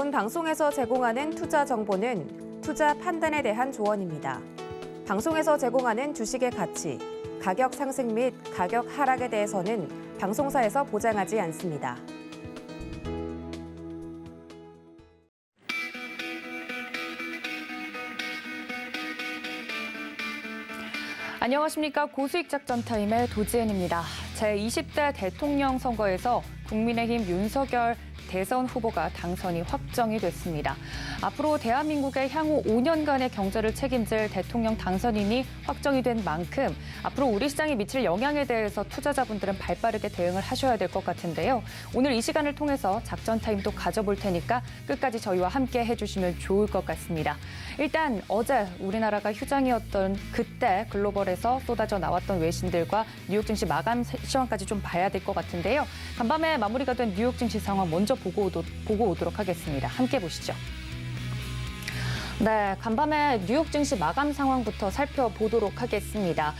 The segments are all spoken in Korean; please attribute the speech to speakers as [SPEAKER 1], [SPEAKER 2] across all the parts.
[SPEAKER 1] 본 방송에서 제공하는 투자 정보는 투자 판단에 대한 조언입니다. 방송에서 제공하는 주식의 가치, 가격 상승 및 가격 하락에 대해서는 방송사에서 보장하지 않습니다.
[SPEAKER 2] 안녕하십니까. 고수익 작전 타임의 도지은입니다. 제20대 대통령 선거에서 국민의힘 윤석열 대선 후보가 당선이 확정이 됐습니다. 앞으로 대한민국의 향후 5년간의 경제를 책임질 대통령 당선인이 확정이 된 만큼 앞으로 우리 시장에 미칠 영향에 대해서 투자자분들은 발빠르게 대응을 하셔야 될 것 같은데요. 오늘 이 시간을 통해서 작전 타임도 가져볼 테니까 끝까지 저희와 함께 해주시면 좋을 것 같습니다. 일단 어제 우리나라가 휴장이었던 그때 글로벌에서 쏟아져 나왔던 외신들과 뉴욕 증시 마감 시황까지 좀 봐야 될 것 같은데요. 간밤에 마무리가 된 뉴욕 증시 상황 먼저 보고 오도록 하겠습니다. 함께 보시죠. 네, 간밤에 뉴욕 증시 마감 상황부터 살펴보도록 하겠습니다.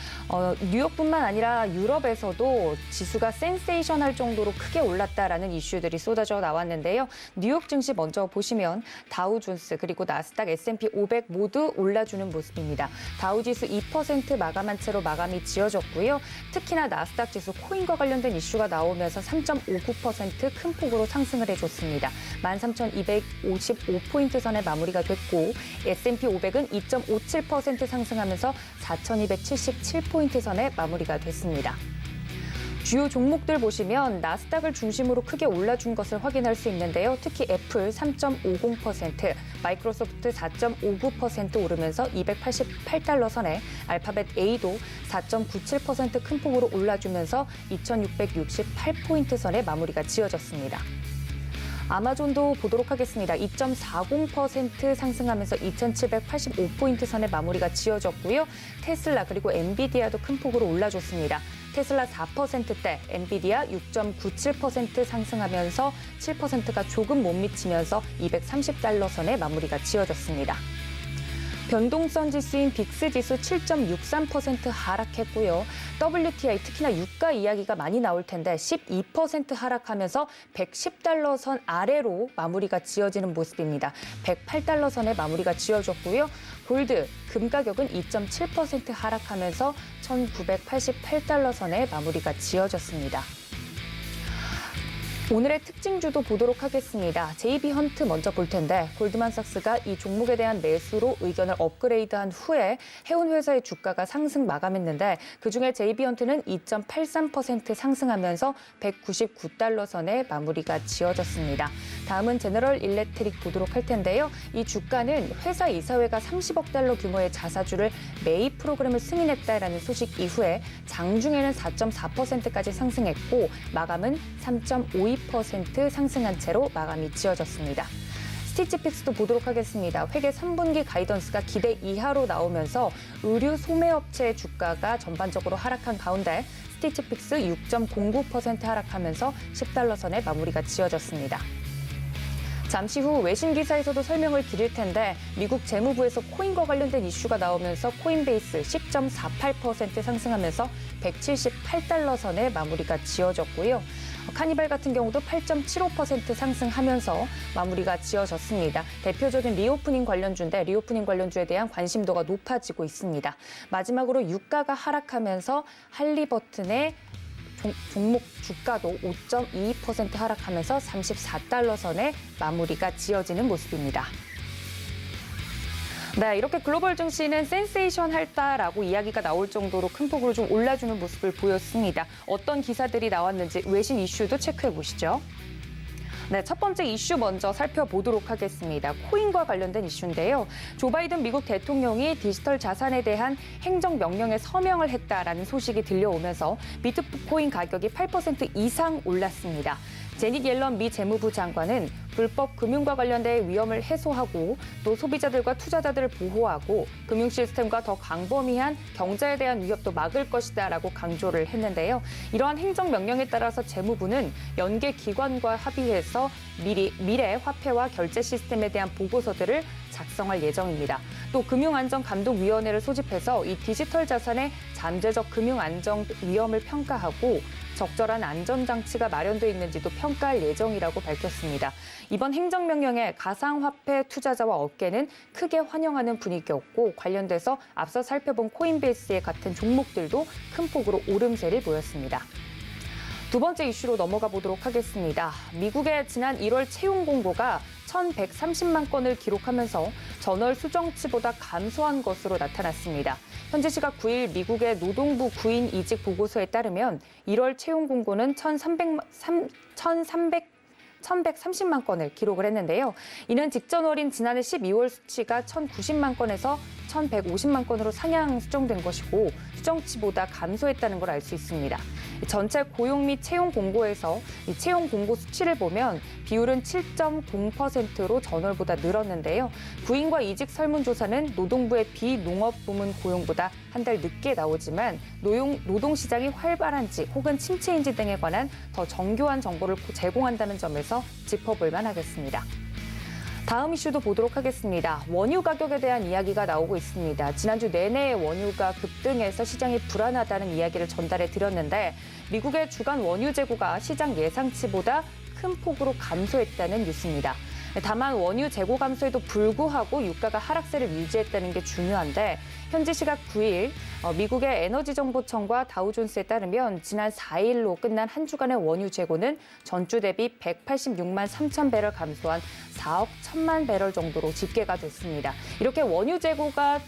[SPEAKER 2] 뉴욕뿐만 아니라 유럽에서도 지수가 센세이션할 정도로 크게 올랐다라는 이슈들이 쏟아져 나왔는데요. 뉴욕 증시 먼저 보시면 다우존스 그리고 나스닥 S&P 500 모두 올라주는 모습입니다. 다우지수 2% 마감한 채로 마감이 지어졌고요. 특히나 나스닥 지수 코인과 관련된 이슈가 나오면서 3.59% 큰 폭으로 상승을 해줬습니다. 13,255포인트 선에 마무리가 됐고 S&P 500은 2.57% 상승하면서 4,277포인트 선에 마무리가 됐습니다. 주요 종목들 보시면 나스닥을 중심으로 크게 올라준 것을 확인할 수 있는데요. 특히 애플 3.50%, 마이크로소프트 4.59% 오르면서 288달러 선에 알파벳 A도 4.97% 큰 폭으로 올라주면서 2,668포인트 선에 마무리가 지어졌습니다. 아마존도 보도록 하겠습니다. 2.40% 상승하면서 2,785포인트 선에 마무리가 지어졌고요. 테슬라 그리고 엔비디아도 큰 폭으로 올라줬습니다. 테슬라 4%대, 엔비디아 6.97% 상승하면서 7%가 조금 못 미치면서 230달러 선에 마무리가 지어졌습니다. 변동성 지수인 빅스 지수 7.63% 하락했고요. WTI 특히나 유가 이야기가 많이 나올 텐데 12% 하락하면서 110달러 선 아래로 마무리가 지어지는 모습입니다. 108달러 선에 마무리가 지어졌고요. 골드, 금 가격은 2.7% 하락하면서 1988달러 선에 마무리가 지어졌습니다. 오늘의 특징주도 보도록 하겠습니다. JB헌트 먼저 볼 텐데 골드만삭스가 이 종목에 대한 매수로 의견을 업그레이드한 후에 해운 회사의 주가가 상승 마감했는데 그중에 JB헌트는 2.83% 상승하면서 199달러 선에 마무리가 지어졌습니다. 다음은 제너럴 일렉트릭 보도록 할 텐데요. 이 주가는 회사 이사회가 30억 달러 규모의 자사주를 매입 프로그램을 승인했다라는 소식 이후에 장중에는 4.4%까지 상승했고 마감은 3.52% 상승한 채로 마감이 지어졌습니다. 스티치픽스도 보도록 하겠습니다. 회계 3분기 가이던스가 기대 이하로 나오면서 의류 소매업체의 주가가 전반적으로 하락한 가운데 스티치픽스 6.09% 하락하면서 10달러 선에 마무리가 지어졌습니다. 잠시 후 외신 기사에서도 설명을 드릴 텐데 미국 재무부에서 코인과 관련된 이슈가 나오면서 코인베이스 10.48% 상승하면서 178달러 선에 마무리가 지어졌고요. 카니발 같은 경우도 8.75% 상승하면서 마무리가 지어졌습니다. 대표적인 리오프닝 관련주인데 리오프닝 관련주에 대한 관심도가 높아지고 있습니다. 마지막으로 유가가 하락하면서 할리버튼의 종목 주가도 5.22% 하락하면서 34달러 선에 마무리가 지어지는 모습입니다. 네, 이렇게 글로벌 증시는 센세이션 할다라고 이야기가 나올 정도로 큰 폭으로 좀 올라주는 모습을 보였습니다. 어떤 기사들이 나왔는지 외신 이슈도 체크해 보시죠. 네, 첫 번째 이슈 먼저 살펴보도록 하겠습니다. 코인과 관련된 이슈인데요. 조 바이든 미국 대통령이 디지털 자산에 대한 행정명령에 서명을 했다라는 소식이 들려오면서 비트코인 가격이 8% 이상 올랐습니다. 제닛 옐런 미 재무부 장관은 불법 금융과 관련된 위험을 해소하고 또 소비자들과 투자자들을 보호하고 금융 시스템과 더 광범위한 경제에 대한 위협도 막을 것이다라고 강조를 했는데요. 이러한 행정명령에 따라서 재무부는 연계 기관과 합의해서 미래 화폐와 결제 시스템에 대한 보고서들을 작성할 예정입니다. 또 금융안전감독위원회를 소집해서 이 디지털 자산의 잠재적 금융안전 위험을 평가하고 적절한 안전장치가 마련돼 있는지도 평가할 예정이라고 밝혔습니다. 이번 행정명령에 가상화폐 투자자와 업계는 크게 환영하는 분위기였고 관련돼서 앞서 살펴본 코인베이스의 같은 종목들도 큰 폭으로 오름세를 보였습니다. 두 번째 이슈로 넘어가 보도록 하겠습니다. 미국의 지난 1월 채용 공고가 1,130만 건을 기록하면서 전월 수정치보다 감소한 것으로 나타났습니다. 현지 시각 9일 미국의 노동부 구인 이직 보고서에 따르면 1월 채용 공고는 1,130만 건을 기록을 했는데요. 이는 직전 월인 지난해 12월 수치가 1,090만 건에서 1,150만 건으로 상향 수정된 것이고 수정치보다 감소했다는 걸 알 수 있습니다. 전체 고용 및 채용 공고에서 이 채용 공고 수치를 보면 비율은 7.0%로 전월보다 늘었는데요. 구인과 이직 설문조사는 노동부의 비농업 부문 고용보다 한 달 늦게 나오지만 노동시장이 활발한지 혹은 침체인지 등에 관한 더 정교한 정보를 제공한다는 점에서 짚어볼 만하겠습니다. 다음 이슈도 보도록 하겠습니다. 원유 가격에 대한 이야기가 나오고 있습니다. 지난주 내내 원유가 급등해서 시장이 불안하다는 이야기를 전달해 드렸는데 미국의 주간 원유 재고가 시장 예상치보다 큰 폭으로 감소했다는 뉴스입니다. 다만 원유 재고 감소에도 불구하고 유가가 하락세를 유지했다는 게 중요한데 현지 시각 9일 미국의 에너지정보청과 다우존스에 따르면 지난 4일로 끝난 한 주간의 원유 재고는 전주 대비 186만 3천 배럴 감소한 4억 1천만 배럴 정도로 집계가 됐습니다. 이렇게 원유 재고가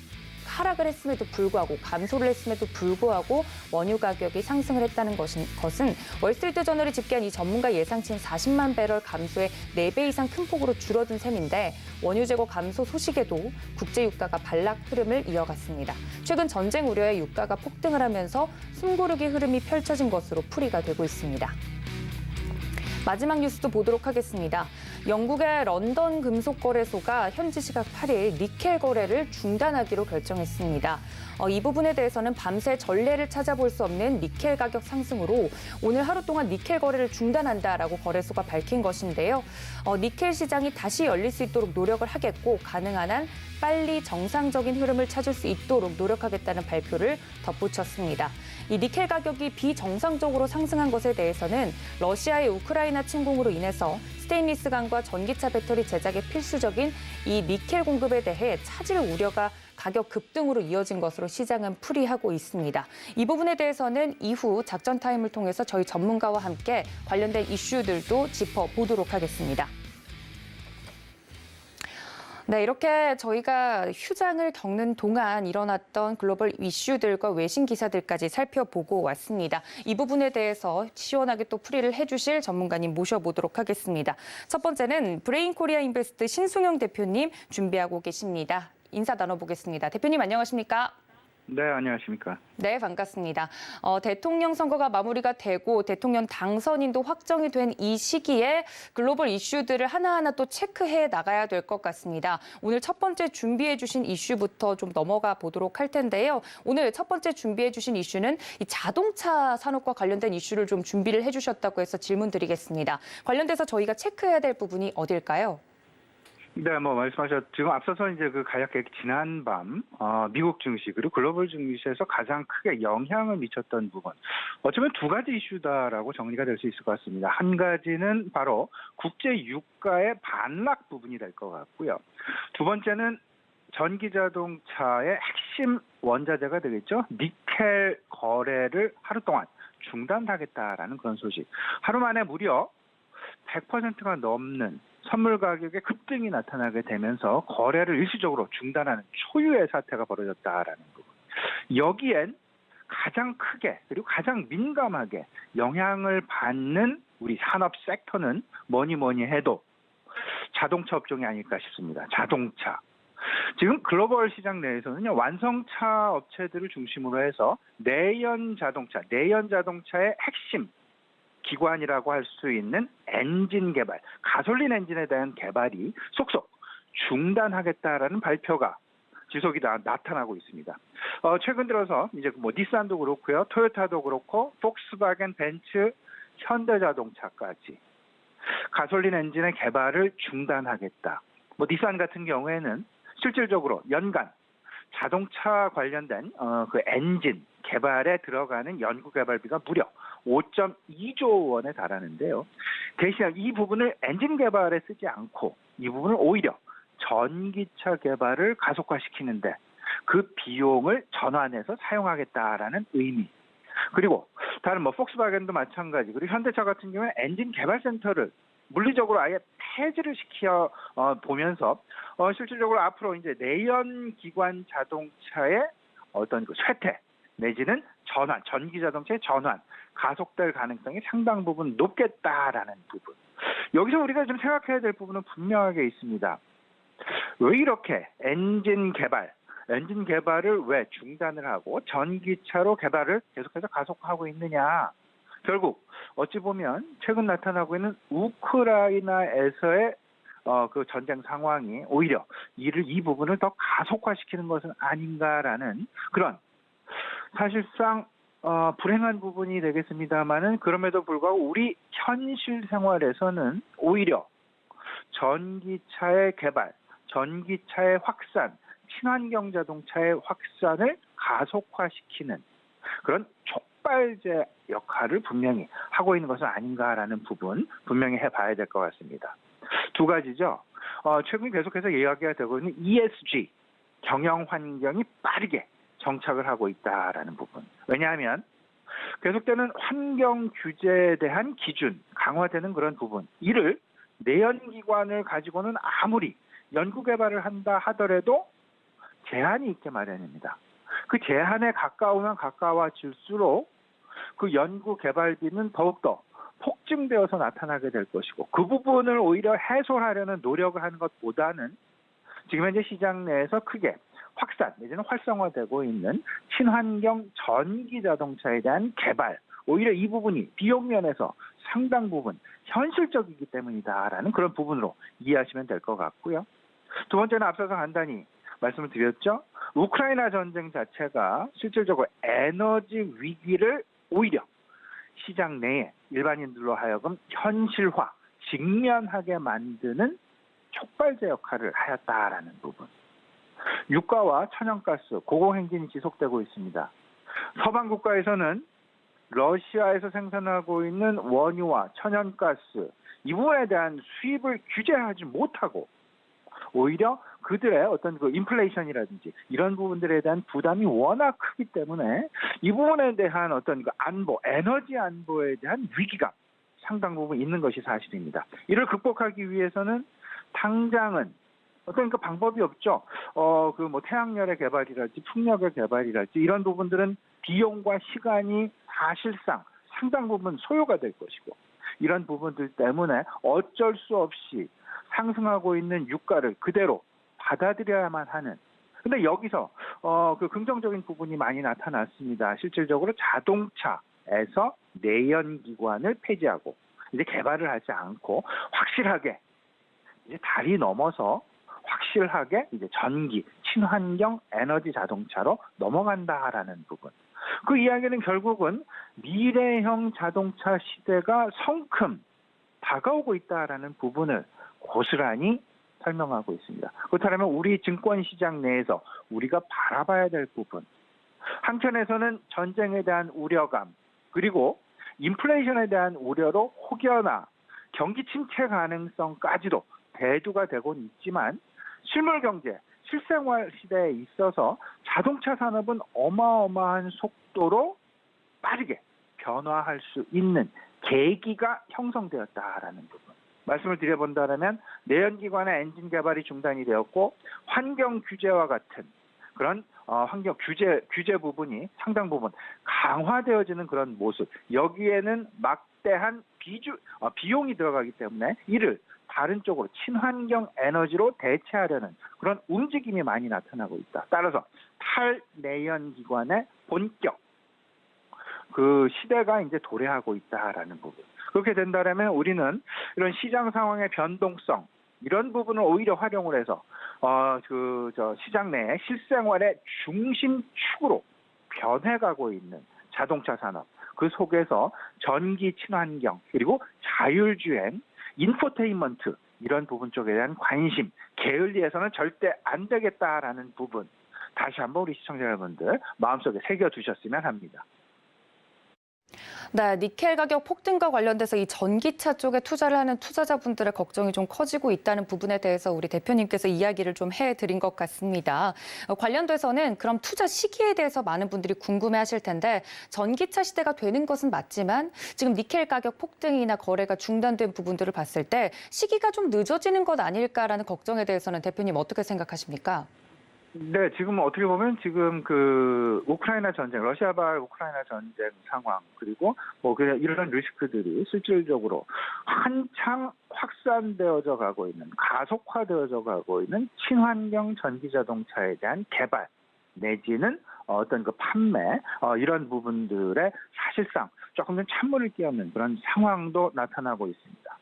[SPEAKER 2] 하락을 했음에도 불구하고 감소를 했음에도 불구하고 원유 가격이 상승을 했다는 것은 월스트리트저널이 집계한 이 전문가 예상치인 40만 배럴 감소의 4배 이상 큰 폭으로 줄어든 셈인데 원유 재고 감소 소식에도 국제 유가가 반락 흐름을 이어갔습니다. 최근 전쟁 우려에 유가가 폭등을 하면서 숨고르기 흐름이 펼쳐진 것으로 풀이가 되고 있습니다. 마지막 뉴스도 보도록 하겠습니다. 영국의 런던 금속거래소가 현지 시각 8일 니켈 거래를 중단하기로 결정했습니다. 이 부분에 대해서는 밤새 전례를 찾아볼 수 없는 니켈 가격 상승으로 오늘 하루 동안 니켈 거래를 중단한다라고 거래소가 밝힌 것인데요. 니켈 시장이 다시 열릴 수 있도록 노력을 하겠고 가능한 한 빨리 정상적인 흐름을 찾을 수 있도록 노력하겠다는 발표를 덧붙였습니다. 이 니켈 가격이 비정상적으로 상승한 것에 대해서는 러시아의 우크라이나 침공으로 인해서 스테인리스관과 전기차 배터리 제작에 필수적인 이 니켈 공급에 대해 차질 우려가 가격 급등으로 이어진 것으로 시장은 풀이하고 있습니다. 이 부분에 대해서는 이후 작전 타임을 통해서 저희 전문가와 함께 관련된 이슈들도 짚어보도록 하겠습니다. 네, 이렇게 저희가 휴장을 겪는 동안 일어났던 글로벌 이슈들과 외신 기사들까지 살펴보고 왔습니다. 이 부분에 대해서 시원하게 또 풀이를 해주실 전문가님 모셔보도록 하겠습니다. 첫 번째는 브레인 코리아 인베스트 신승용 대표님 준비하고 계십니다. 인사 나눠보겠습니다. 대표님 안녕하십니까?
[SPEAKER 3] 네, 안녕하십니까.
[SPEAKER 2] 네, 반갑습니다. 대통령 선거가 마무리가 되고 대통령 당선인도 확정이 된 이 시기에 글로벌 이슈들을 하나하나 또 체크해 나가야 될 것 같습니다. 오늘 첫 번째 준비해 주신 이슈부터 좀 넘어가 보도록 할 텐데요. 오늘 첫 번째 준비해 주신 이슈는 이 자동차 산업과 관련된 이슈를 좀 준비를 해 주셨다고 해서 질문 드리겠습니다. 관련돼서 저희가 체크해야 될 부분이 어딜까요?
[SPEAKER 3] 네, 지금 앞서서 이제 그 가격객 지난밤 미국 증시 그리고 글로벌 증시에서 가장 크게 영향을 미쳤던 부분. 어쩌면 두 가지 이슈다라고 정리가 될 수 있을 것 같습니다. 한 가지는 바로 국제 유가의 반락 부분이 될 것 같고요. 두 번째는 전기 자동차의 핵심 원자재가 되겠죠. 니켈 거래를 하루 동안 중단하겠다라는 그런 소식. 하루 만에 무려 100%가 넘는 선물 가격의 급등이 나타나게 되면서 거래를 일시적으로 중단하는 초유의 사태가 벌어졌다라는 부분. 여기엔 가장 크게 그리고 가장 민감하게 영향을 받는 우리 산업 섹터는 뭐니 해도 자동차 업종이 아닐까 싶습니다. 자동차. 지금 글로벌 시장 내에서는요, 완성차 업체들을 중심으로 해서 내연 자동차의 핵심 기관이라고 할 수 있는 엔진 개발, 가솔린 엔진에 대한 개발이 속속 중단하겠다라는 발표가 지속이 나타나고 있습니다. 최근 들어서 이제 닛산도 그렇고요, 토요타도 그렇고, 폭스바겐, 벤츠, 현대자동차까지 가솔린 엔진의 개발을 중단하겠다. 닛산 같은 경우에는 실질적으로 연간 자동차 관련된 그 엔진 개발에 들어가는 연구 개발비가 무려 5.2조 원에 달하는데요. 대신 이 부분을 엔진 개발에 쓰지 않고 이 부분을 오히려 전기차 개발을 가속화시키는데 그 비용을 전환해서 사용하겠다라는 의미. 그리고 다른 폭스바겐도 마찬가지. 그리고 현대차 같은 경우에 엔진 개발센터를 물리적으로 아예 폐지를 시켜 보면서 실질적으로 앞으로 이제 내연기관 자동차의 어떤 그 쇠퇴 내지는 전환, 전기 자동차의 전환 가속될 가능성이 상당 부분 높겠다라는 부분. 여기서 우리가 좀 생각해야 될 부분은 분명하게 있습니다. 왜 이렇게 엔진 개발을 왜 중단을 하고 전기차로 개발을 계속해서 가속하고 있느냐. 결국 어찌 보면 최근 나타나고 있는 우크라이나에서의 그 전쟁 상황이 오히려 이 부분을 더 가속화시키는 것은 아닌가라는 그런 사실상 불행한 부분이 되겠습니다만은 그럼에도 불구하고 우리 현실 생활에서는 오히려 전기차의 개발, 전기차의 확산, 친환경 자동차의 확산을 가속화시키는 그런 촉발제 역할을 분명히 하고 있는 것은 아닌가라는 부분 분명히 해봐야 될 것 같습니다. 두 가지죠. 최근 계속해서 이야기가 되고 있는 ESG, 경영 환경이 빠르게 정착을 하고 있다라는 부분. 왜냐하면 계속되는 환경 규제에 대한 기준, 강화되는 그런 부분. 이를 내연기관을 가지고는 아무리 연구 개발을 한다 하더라도 제한이 있게 마련입니다. 그 제한에 가까우면 가까워질수록 그 연구 개발비는 더욱더 폭증되어서 나타나게 될 것이고 그 부분을 오히려 해소하려는 노력을 하는 것보다는 지금 현재 시장 내에서 크게 확산 내지는 활성화되고 있는 친환경 전기 자동차에 대한 개발 오히려 이 부분이 비용 면에서 상당 부분 현실적이기 때문이다라는 그런 부분으로 이해하시면 될 것 같고요. 두 번째는 앞서서 간단히 말씀을 드렸죠. 우크라이나 전쟁 자체가 실질적으로 에너지 위기를 오히려 시장 내에 일반인들로 하여금 현실화, 직면하게 만드는 촉발제 역할을 하였다라는 부분. 유가와 천연가스, 고공행진이 지속되고 있습니다. 서방 국가에서는 러시아에서 생산하고 있는 원유와 천연가스 이 부분에 대한 수입을 규제하지 못하고 오히려 그들의 어떤 그 인플레이션이라든지 이런 부분들에 대한 부담이 워낙 크기 때문에 이 부분에 대한 어떤 그 안보, 에너지 안보에 대한 위기감 상당 부분 있는 것이 사실입니다. 이를 극복하기 위해서는 당장은 어떤 그 방법이 없죠. 태양열의 개발이랄지 풍력의 개발이랄지 이런 부분들은 비용과 시간이 사실상 상당 부분 소요가 될 것이고 이런 부분들 때문에 어쩔 수 없이 상승하고 있는 유가를 그대로 받아들여야만 하는. 근데 여기서 그 긍정적인 부분이 많이 나타났습니다. 실질적으로 자동차에서 내연기관을 폐지하고 이제 개발을 하지 않고 확실하게 이제 달이 넘어서 확실하게 이제 전기, 친환경 에너지 자동차로 넘어간다라는 부분. 그 이야기는 결국은 미래형 자동차 시대가 성큼 다가오고 있다라는 부분을 고스란히 설명하고 있습니다. 그렇다면 우리 증권시장 내에서 우리가 바라봐야 될 부분. 한편에서는 전쟁에 대한 우려감, 그리고 인플레이션에 대한 우려로 혹여나 경기 침체 가능성까지도 대두가 되곤 있지만 실물 경제, 실생활 시대에 있어서 자동차 산업은 어마어마한 속도로 빠르게 변화할 수 있는 계기가 형성되었다라는 부분. 말씀을 드려본다면 내연기관의 엔진 개발이 중단이 되었고 환경 규제와 같은 그런 환경 규제 부분이 상당 부분 강화되어지는 그런 모습. 여기에는 막대한 비용이 들어가기 때문에 이를 다른 쪽으로 친환경 에너지로 대체하려는 그런 움직임이 많이 나타나고 있다. 따라서 탈내연기관의 본격 그 시대가 이제 도래하고 있다라는 부분. 그렇게 된다면 우리는 이런 시장 상황의 변동성 이런 부분을 오히려 활용을 해서 시장 내 실생활의 중심축으로 변해가고 있는 자동차 산업 그 속에서 전기 친환경 그리고 자율주행 인포테인먼트 이런 부분 쪽에 대한 관심 게을리해서는 절대 안 되겠다라는 부분 다시 한번 우리 시청자 여러분들 마음속에 새겨두셨으면 합니다.
[SPEAKER 2] 네, 니켈 가격 폭등과 관련돼서 이 전기차 쪽에 투자를 하는 투자자분들의 걱정이 좀 커지고 있다는 부분에 대해서 우리 대표님께서 이야기를 좀 해드린 것 같습니다. 관련돼서는 그럼 투자 시기에 대해서 많은 분들이 궁금해하실 텐데 전기차 시대가 되는 것은 맞지만 지금 니켈 가격 폭등이나 거래가 중단된 부분들을 봤을 때 시기가 좀 늦어지는 것 아닐까라는 걱정에 대해서는 대표님 어떻게 생각하십니까?
[SPEAKER 3] 네, 지금 어떻게 보면 지금 그 우크라이나 전쟁, 러시아발 우크라이나 전쟁 상황, 그리고 뭐 그냥 이런 리스크들이 실질적으로 한창 확산되어져 가고 있는, 가속화되어져 가고 있는 친환경 전기 자동차에 대한 개발 내지는 어떤 그 판매 이런 부분들에 사실상 조금 더 찬물을 끼얹는 그런 상황도 나타나고 있습니다.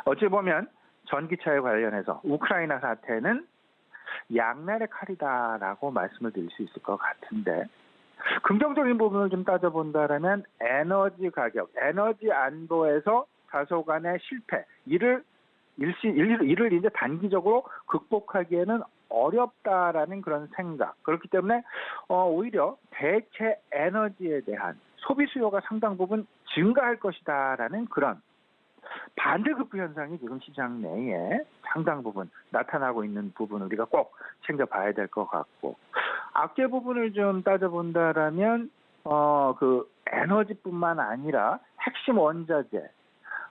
[SPEAKER 3] 어찌 보면 전기차에 관련해서 우크라이나 사태는 양날의 칼이다라고 말씀을 드릴 수 있을 것 같은데, 긍정적인 부분을 좀 따져본다라면 에너지 가격, 에너지 안보에서 다소간의 실패, 이를 이제 단기적으로 극복하기에는 어렵다라는 그런 생각. 그렇기 때문에 오히려 대체 에너지에 대한 소비 수요가 상당 부분 증가할 것이다라는 그런 반대급부 현상이 지금 시장 내에 상당 부분 나타나고 있는 부분 우리가 꼭 챙겨봐야 될 것 같고, 악재 부분을 좀 따져본다라면 그 에너지뿐만 아니라 핵심 원자재,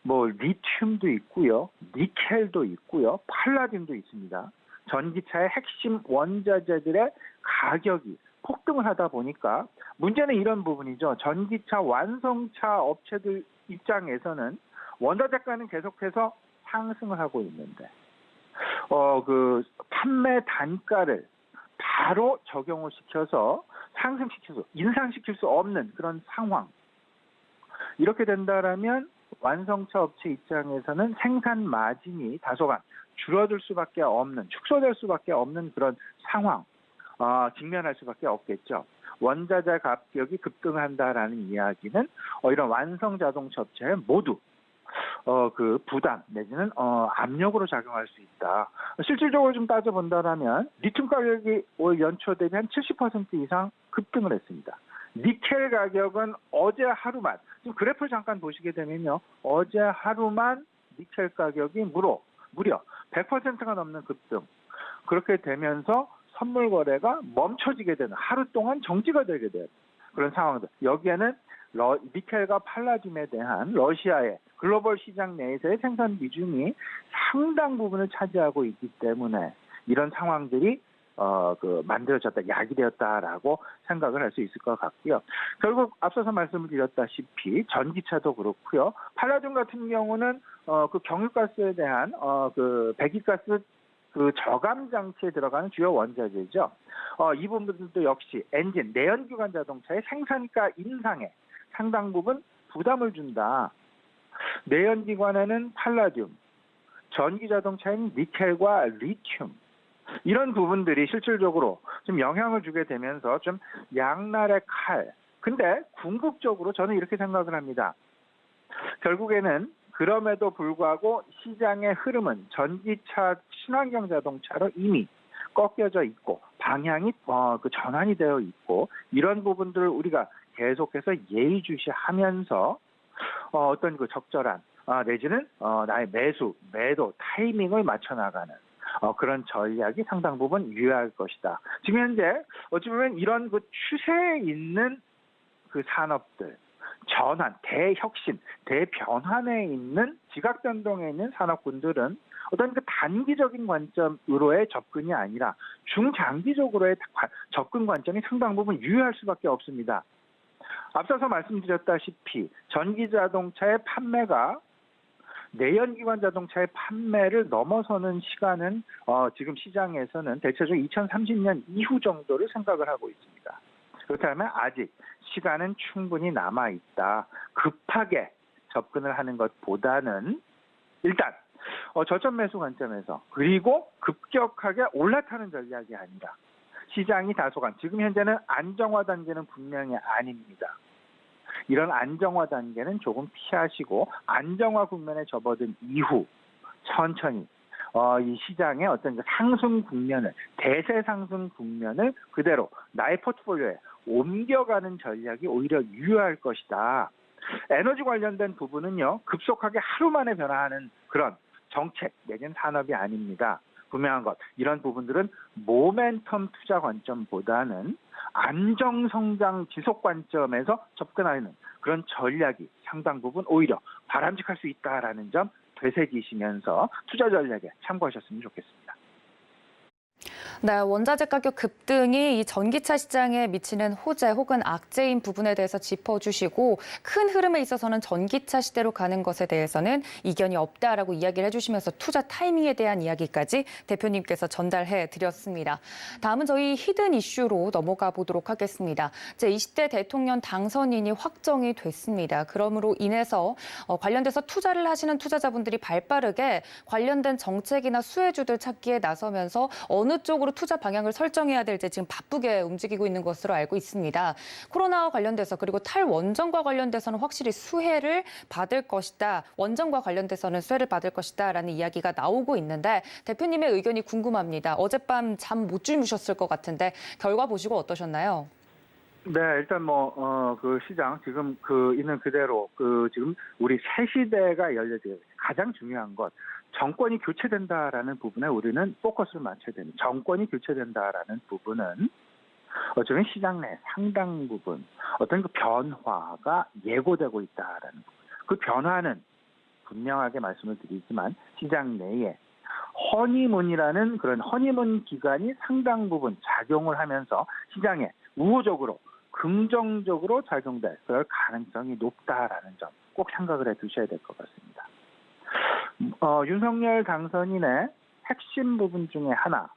[SPEAKER 3] 뭐 리튬도 있고요, 니켈도 있고요, 팔라딘도 있습니다. 전기차의 핵심 원자재들의 가격이 폭등을 하다 보니까 문제는 이런 부분이죠. 전기차 완성차 업체들 입장에서는 원자재가는 계속해서 상승을 하고 있는데 그 판매 단가를 바로 적용을 시켜서 인상시킬 수 없는 그런 상황. 이렇게 된다라면 완성차 업체 입장에서는 생산 마진이 다소간 줄어들 수밖에 없는, 축소될 수밖에 없는 그런 상황 직면할 수밖에 없겠죠. 원자재 가격이 급등한다라는 이야기는 이런 완성 자동차 업체에 모두 그 부담 내지는 압력으로 작용할 수 있다. 실질적으로 좀 따져본다라면 리튬 가격이 올 연초 대비 한 70% 이상 급등을 했습니다. 니켈 가격은 어제 하루만, 지금 그래프를 잠깐 보시게 되면요, 어제 하루만 니켈 가격이 무려 100%가 넘는 급등. 그렇게 되면서 선물 거래가 멈춰지게 되는, 하루 동안 정지가 되게 되는 그런 상황들. 여기에는 니켈과 팔라딘에 대한 러시아의 글로벌 시장 내에서의 생산 비중이 상당 부분을 차지하고 있기 때문에 이런 상황들이 만들어졌다, 야기되었다라고 생각을 할 수 있을 것 같고요. 결국 앞서서 말씀을 드렸다시피 전기차도 그렇고요. 팔라딘 같은 경우는 그 경유가스에 대한 그 배기가스 그 저감 장치에 들어가는 주요 원자재죠. 이 부분들도 역시 엔진, 내연기관 자동차의 생산가 인상에 상당 부분 부담을 준다. 내연기관에는 팔라듐, 전기자동차에는 니켈과 리튬, 이런 부분들이 실질적으로 좀 영향을 주게 되면서 좀 양날의 칼. 근데 궁극적으로 저는 이렇게 생각을 합니다. 결국에는 그럼에도 불구하고 시장의 흐름은 전기차, 친환경 자동차로 이미 꺾여져 있고 방향이 그 전환이 되어 있고, 이런 부분들을 우리가 계속해서 예의주시하면서 어떤 그 적절한 내지는 나의 매도 타이밍을 맞춰 나가는 그런 전략이 상당 부분 유효할 것이다. 지금 현재 어찌 보면 이런 그 추세에 있는 그 산업들, 전환, 대혁신, 대변환에 있는 지각 변동에 있는 산업군들은 어떤 그 단기적인 관점으로의 접근이 아니라 중장기적으로의 접근 관점이 상당 부분 유효할 수밖에 없습니다. 앞서서 말씀드렸다시피 전기자동차의 판매가 내연기관 자동차의 판매를 넘어서는 시간은 지금 시장에서는 대체적으로 2030년 이후 정도를 생각을 하고 있습니다. 그렇다면 아직 시간은 충분히 남아있다. 급하게 접근을 하는 것보다는 일단 저점 매수 관점에서, 그리고 급격하게 올라타는 전략이 아니라 시장이 다소간, 지금 현재는 안정화 단계는 분명히 아닙니다. 이런 안정화 단계는 조금 피하시고 안정화 국면에 접어든 이후 천천히 이 시장의 어떤 상승 국면을, 대세 상승 국면을 그대로 나의 포트폴리오에 옮겨가는 전략이 오히려 유효할 것이다. 에너지 관련된 부분은요, 급속하게 하루 만에 변화하는 그런 정책 내지는 산업이 아닙니다. 분명한 것, 이런 부분들은 모멘텀 투자 관점보다는 안정성장 지속 관점에서 접근하는 그런 전략이 상당 부분 오히려 바람직할 수 있다라는 점 되새기시면서 투자 전략에 참고하셨으면 좋겠습니다.
[SPEAKER 2] 네, 원자재 가격 급등이 이 전기차 시장에 미치는 호재 혹은 악재인 부분에 대해서 짚어주시고 큰 흐름에 있어서는 전기차 시대로 가는 것에 대해서는 이견이 없다라고 이야기를 해주시면서 투자 타이밍에 대한 이야기까지 대표님께서 전달해 드렸습니다. 다음은 저희 히든 이슈로 넘어가 보도록 하겠습니다. 제20대 대통령 당선인이 확정이 됐습니다. 그러므로 인해서 관련돼서 투자를 하시는 투자자분들이 발빠르게 관련된 정책이나 수혜주들 찾기에 나서면서 어느 쪽으로 투자 방향을 설정해야 될지 지금 바쁘게 움직이고 있는 것으로 알고 있습니다. 코로나와 관련돼서 그리고 탈원전과 관련돼서는 확실히 수혜를 받을 것이다. 원전과 관련돼서는 수혜를 받을 것이다라는 이야기가 나오고 있는데 대표님의 의견이 궁금합니다. 어젯밤 잠 못 주무셨을 것 같은데 결과 보시고 어떠셨나요?
[SPEAKER 3] 네, 일단 그 시장 지금 있는 그대로 지금 우리 새 시대가 열려져요. 가장 중요한 것, 정권이 교체된다라는 부분에 우리는 포커스를 맞춰야 됩니다. 정권이 교체된다라는 부분은 어쩌면 시장 내 상당 부분 어떤 그 변화가 예고되고 있다라는 부분. 그 변화는 분명하게 말씀을 드리지만 시장 내에 허니문이라는 그런 허니문 기간이 상당 부분 작용을 하면서 시장에 우호적으로 긍정적으로 작용될 그럴 가능성이 높다라는 점 꼭 생각을 해두셔야 될 것 같습니다. 윤석열 당선인의 핵심 부분 중에 하나,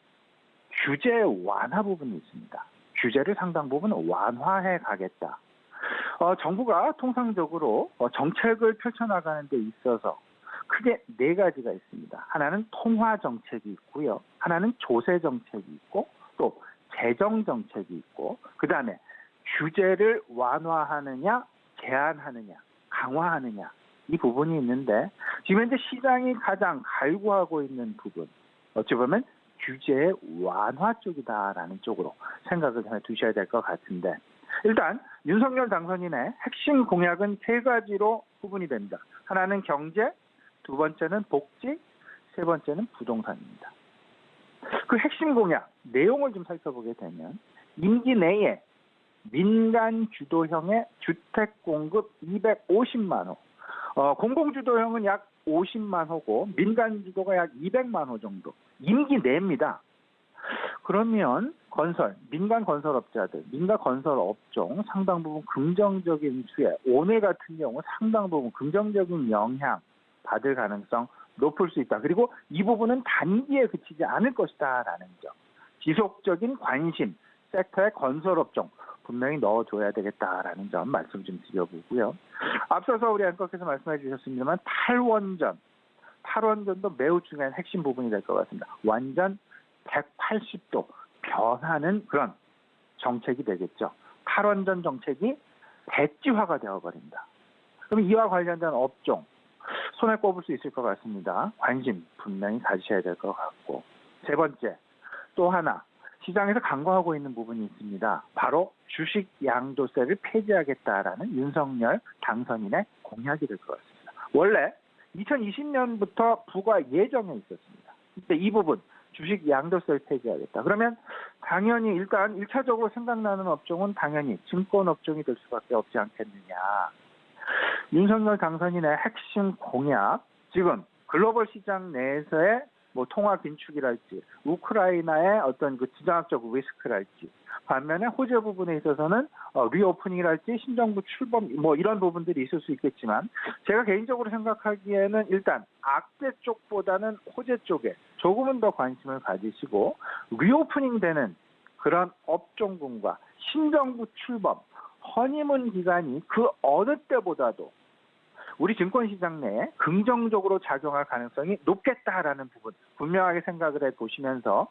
[SPEAKER 3] 규제 완화 부분이 있습니다. 규제를 상당 부분 완화해 가겠다. 정부가 통상적으로 정책을 펼쳐나가는 데 있어서 크게 네 가지가 있습니다. 하나는 통화 정책이 있고요. 하나는 조세 정책이 있고 또 재정 정책이 있고 그다음에 규제를 완화하느냐 제한하느냐 강화하느냐 이 부분이 있는데 지금 현재 시장이 가장 갈구하고 있는 부분 어찌 보면 규제 완화 쪽이다라는 쪽으로 생각을 해 두셔야 될 것 같은데 일단 윤석열 당선인의 핵심 공약은 세 가지로 구분이 됩니다. 하나는 경제, 두 번째는 복지, 세 번째는 부동산입니다. 그 핵심 공약 내용을 좀 살펴보게 되면 임기 내에 민간 주도형의 주택 공급 250만 호, 공공주도형은 약 50만 호고 민간 주도가 약 200만 호 정도 임기 내입니다. 그러면 민간 건설업자들, 민간 건설업종 상당 부분 긍정적인 수혜, 오늘 같은 경우 상당 부분 긍정적인 영향 받을 가능성 높을 수 있다. 그리고 이 부분은 단기에 그치지 않을 것이다라는 점. 지속적인 관심, 섹터의 건설업종 분명히 넣어줘야 되겠다라는 점 말씀 좀 드려보고요. 앞서서 우리 앵커께서 말씀해 주셨습니다만 탈원전도 매우 중요한 핵심 부분이 될 것 같습니다. 완전 180도 변하는 그런 정책이 되겠죠. 탈원전 정책이 대지화가 되어버립니다. 그럼 이와 관련된 업종 손에 꼽을 수 있을 것 같습니다. 관심 분명히 가지셔야 될 것 같고 세 번째 또 하나 시장에서 간과하고 있는 부분이 있습니다. 바로 주식 양도세를 폐지하겠다라는 윤석열 당선인의 공약이 될 것 같습니다. 원래 2020년부터 부과 예정에 있었습니다. 근데 이 부분 주식 양도세를 폐지하겠다. 그러면 당연히 일단 1차적으로 생각나는 업종은 당연히 증권 업종이 될 수밖에 없지 않겠느냐. 윤석열 당선인의 핵심 공약, 지금 글로벌 시장 내에서의 통화 긴축이랄지, 우크라이나의 어떤 그 지정학적 리스크랄지, 반면에 호재 부분에 있어서는 리오프닝이랄지, 신정부 출범, 이런 부분들이 있을 수 있겠지만, 제가 개인적으로 생각하기에는 일단 악재 쪽보다는 호재 쪽에 조금은 더 관심을 가지시고, 리오프닝 되는 그런 업종군과 신정부 출범, 허니문 기간이 그 어느 때보다도 우리 증권시장 내에 긍정적으로 작용할 가능성이 높겠다라는 부분 분명하게 생각을 해보시면서